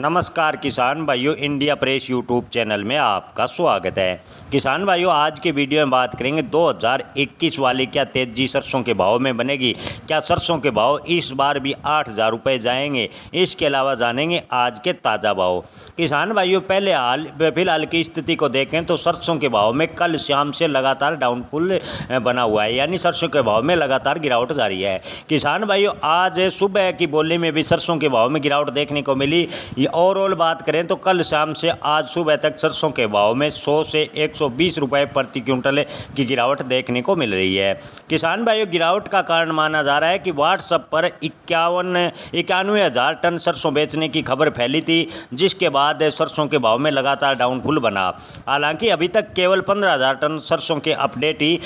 नमस्कार किसान भाइयों, इंडिया प्रेस यूट्यूब चैनल में आपका स्वागत है। किसान भाइयों, आज के वीडियो में बात करेंगे 2021 वाली क्या तेजी सरसों के भाव में बनेगी। क्या सरसों के भाव इस बार भी 8,000 रुपये जाएंगे। इसके अलावा जानेंगे आज के ताज़ा भाव। किसान भाइयों, पहले फिलहाल की स्थिति को देखें तो सरसों के भाव में कल शाम से लगातार डाउनफॉल बना हुआ है, यानी सरसों के भाव में लगातार गिरावट जारी है। किसान भाइयों, आज सुबह की बोली में भी सरसों के भाव में गिरावट देखने को मिली। ओवरऑल बात करें तो कल शाम से आज सुबह तक सरसों के भाव में 100 से 120 रुपये प्रति क्विंटल की गिरावट देखने को मिल रही है। किसान भाइयों, गिरावट का कारण माना जा रहा है कि व्हाट्सएप पर 91,000 टन सरसों बेचने की खबर फैली थी, जिसके बाद सरसों के भाव में लगातार डाउनफॉल बना। हालांकि अभी तक केवल 15,000 टन सरसों के अपडेट ही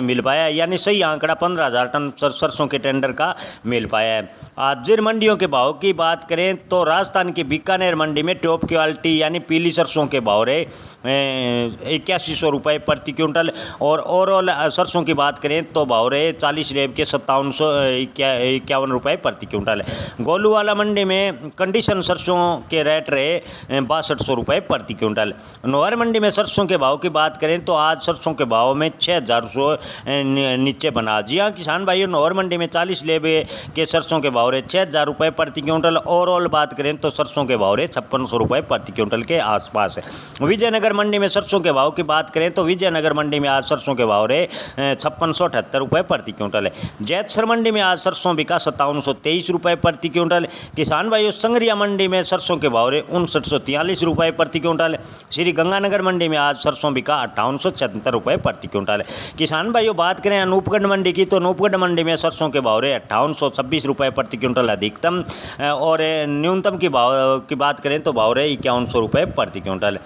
मिल पाया, यानी सही आंकड़ा 15,000 टन सरसों के टेंडर का मिल पाया है। आज जिन मंडियों के भाव की बात करें तो राजस्थान की बीकानेर मंडी में टॉप क्वालिटी यानी पीली सरसों के भाव रहे 8100 रुपये प्रति क्विंटल, और ओवरऑल सरसों की बात करें तो भाव रहे 40 रेब के 5751 रुपये प्रति क्विंटल। गोलूवाला मंडी में कंडीशन सरसों के रेट रहे 6200 रुपये प्रति क्विंटल। नोहर मंडी में सरसों के भाव की बात करें तो आज सरसों के भाव में 6,000 नीचे बना। जी हाँ किसान भाइयों, नोहर मंडी में 40 लेब के सरसों के भाव रहे 6,000 रुपये प्रति क्विंटल। ओवरऑल बात करें तो सरसों के भाव रहे 5600 रुपये प्रति क्विंटल के आसपास है। विजयनगर मंडी में सरसों के भाव की बात करें तो विजयनगर मंडी में आज सरसों के भाव रहे 5678 रुपये प्रति क्विंटल है। जैतसर मंडी में आज सरसों बिका 5723 रुपये प्रति क्विंटल। किसान भाइयों, संगरिया मंडी में सरसों के भाव रहे 5943 रुपये प्रति क्विंटल। श्री गंगानगर मंडी में आज सरसों बिका 5876 रुपये प्रति क्विंटल। किसान भाइयों, बात करें अनूपगढ़ मंडी की तो अनूपगढ़ मंडी में सरसों के भाव रहे 5826 रुपये प्रति क्विंटल अधिकतम, और न्यूनतम की बात करें तो भाव रहे 5100 रुपये प्रति क्विंटल।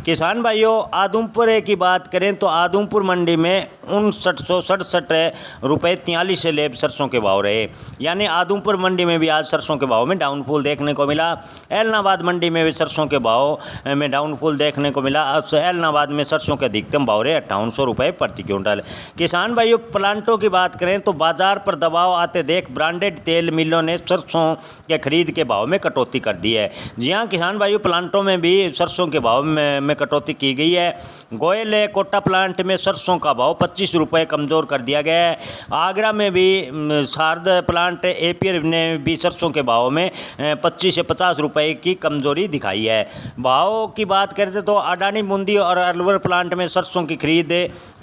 किसान भाइयों, आदमपुर की बात करें तो आदमपुर मंडी में 5967 रुपये 43 लेब सरसों के भाव रहे, यानी आदमपुर मंडी में भी आज सरसों के भाव में डाउनफॉल देखने को मिला। एलनाबाद मंडी में भी सरसों के भाव में डाउनफॉल देखने को मिला। एलनाबाद में सरसों के अधिकतम भाव रहे 5800 रुपये प्रति क्विंटल। किसान भाइयों, प्लांटों की बात करें तो बाजार पर दबाव आते देख ब्रांडेड तेल मिलों ने सरसों के खरीद के भाव में कटौती कर दी है। जी हाँ किसान भाइयों, प्लांटों में भी सरसों के भाव में कटौती की गई है। गोयल कोटा प्लांट में सरसों का भाव 25 रुपये कमज़ोर कर दिया गया है। आगरा में भी सार्द प्लांट एपीआर ने भी सरसों के भाव में 25 से 50 रुपये की कमज़ोरी दिखाई है। भाव की बात करते तो अडानी बूंदी और अलवर प्लांट में सरसों की खरीद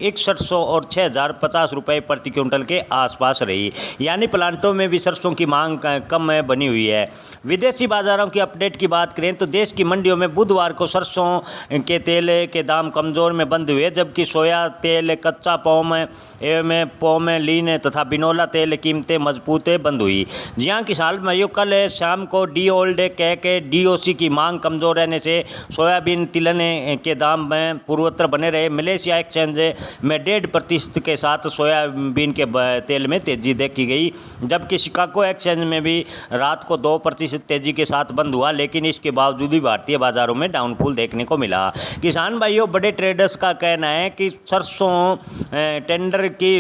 6100 और 6050 रुपये प्रति क्विंटल के आसपास रही, यानी प्लांटों में भी सरसों की मांग कम बनी हुई है। विदेशी बाजारों की अपडेट की बात करें तो देश की मंडियों में बुधवार को सरसों के तेल के दाम कमज़ोर में बंद हुए, जबकि सोया तेल, कच्चा पोम, लीन तथा बिनोला तेल कीमतें मजबूत बंद हुई। जी हाँ किसान भाइयों, कल शाम को डी ओल्ड के डीओसी की मांग कमज़ोर रहने से सोयाबीन तिलहन के दाम में पूर्वोत्तर बने रहे। मलेशिया एक्सचेंज में 1.5% के साथ सोयाबीन के तेल में तेजी देखी गई, जबकि शिकागो एक्सचेंज में भी रात को 2% तेजी के साथ बंद हुआ, लेकिन इसके बावजूद भी भारतीय बाजारों में डाउनफॉल देखने को मिला। किसान भाइयों, बड़े ट्रेडर्स का कहना है कि सरसों टेंडर की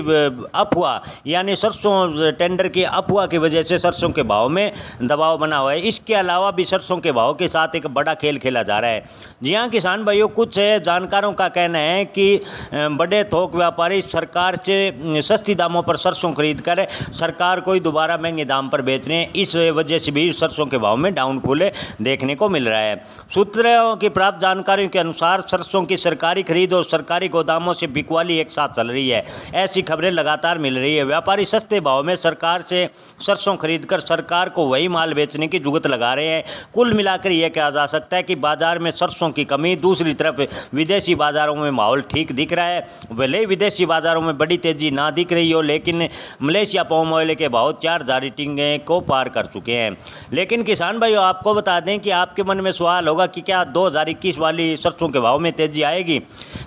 अफवाह, यानी सरसों टेंडर की अफवाह की वजह से सरसों के भाव में दबाव बना हुआ है। इसके अलावा भी सरसों के भाव के साथ एक बड़ा खेल खेला जा रहा है। जी हाँ किसान भाइयों, कुछ जानकारों का कहना है कि बड़े थोक व्यापारी सरकार से सस्ती दामों पर सरसों खरीद कर सरकार को ही दोबारा महंगे दाम पर बेच रहे हैं। इस वजह से भी सरसों के भाव में डाउनफॉल देखने को मिल रहा है। सूत्रों की प्राप्त जानकारी के अनुसार सरसों की सरकारी खरीद और सरकारी गोदामों से बिकवाली एक साथ चल रही है। ऐसी खबरें लगातार मिल रही है। व्यापारी सस्ते भाव में सरकार से सरसों खरीदकर सरकार को वही माल बेचने की जुगत लगा रहे हैं। कुल मिलाकर यह कहा जा सकता है कि बाजार में सरसों की कमी। दूसरी तरफ विदेशी बाजारों में माहौल ठीक दिख रहा है। भले ही विदेशी बाजारों में बड़ी तेजी ना दिख रही हो, लेकिन मलेशिया पाम ऑयल के भाव 4,000 रेटिंग को पार कर चुके हैं। लेकिन किसान भाइयों, आपको बता दें कि आपके मन में सवाल होगा कि क्या 2021 वाली सरसों के भाव में तेजी आएगी।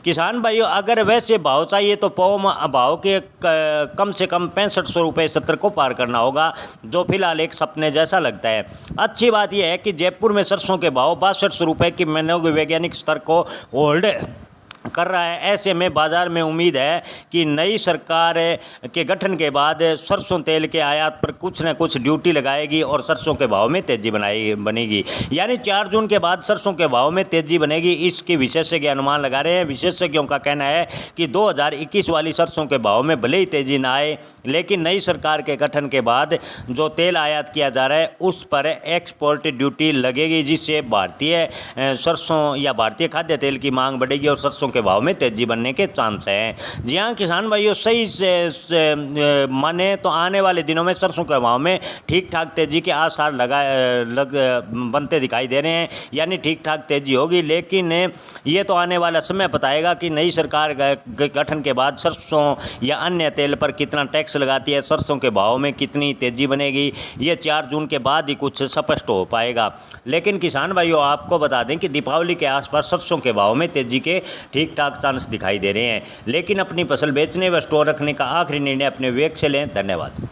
किसान भाइयों, अगर वैसे भाव चाहिए तो पाम भाव के कम से कम 6500 रुपये 70 को पार करना होगा, जो फिलहाल एक सपने जैसा लगता है। अच्छी बात यह है कि जयपुर में सरसों के भाव 6200 रुपये की मनोवैज्ञानिक स्तर को होल्ड कर रहा है। ऐसे में बाज़ार में उम्मीद है कि नई सरकार के गठन के बाद सरसों तेल के आयात पर कुछ न कुछ ड्यूटी लगाएगी और सरसों के भाव में तेज़ी बनेगी। यानी 4 जून के बाद सरसों के भाव में तेज़ी बनेगी, इसकी विशेषज्ञ अनुमान लगा रहे हैं। विशेषज्ञों का कहना है कि 2021 वाली सरसों के भाव में भले ही तेज़ी ना आए, लेकिन नई सरकार के गठन के बाद जो तेल आयात किया जा रहा है उस पर एक्सपोर्ट ड्यूटी लगेगी, जिससे भारतीय सरसों या भारतीय खाद्य तेल की मांग बढ़ेगी और सरसों के भाव में तेजी बनने के चांस हैं। जी हाँ किसान भाइयों, सही से माने तो आने वाले दिनों में सरसों के भाव में ठीक ठाक तेजी के आसार बनते दिखाई दे रहे हैं, यानी ठीक ठाक तेजी होगी। लेकिन ये तो आने वाला समय बताएगा कि नई सरकार गठन के बाद सरसों या अन्य तेल पर कितना टैक्स लगाती है, सरसों के भाव में कितनी तेजी बनेगी, ये 4 जून के बाद ही कुछ स्पष्ट हो पाएगा। लेकिन किसान भाइयों, आपको बता दें कि दीपावली के आसपास सरसों के भाव में तेजी के ठीक ठाक चांस दिखाई दे रहे हैं। लेकिन अपनी फसल बेचने व स्टोर रखने का आखिरी निर्णय अपने विवेक से लें। धन्यवाद।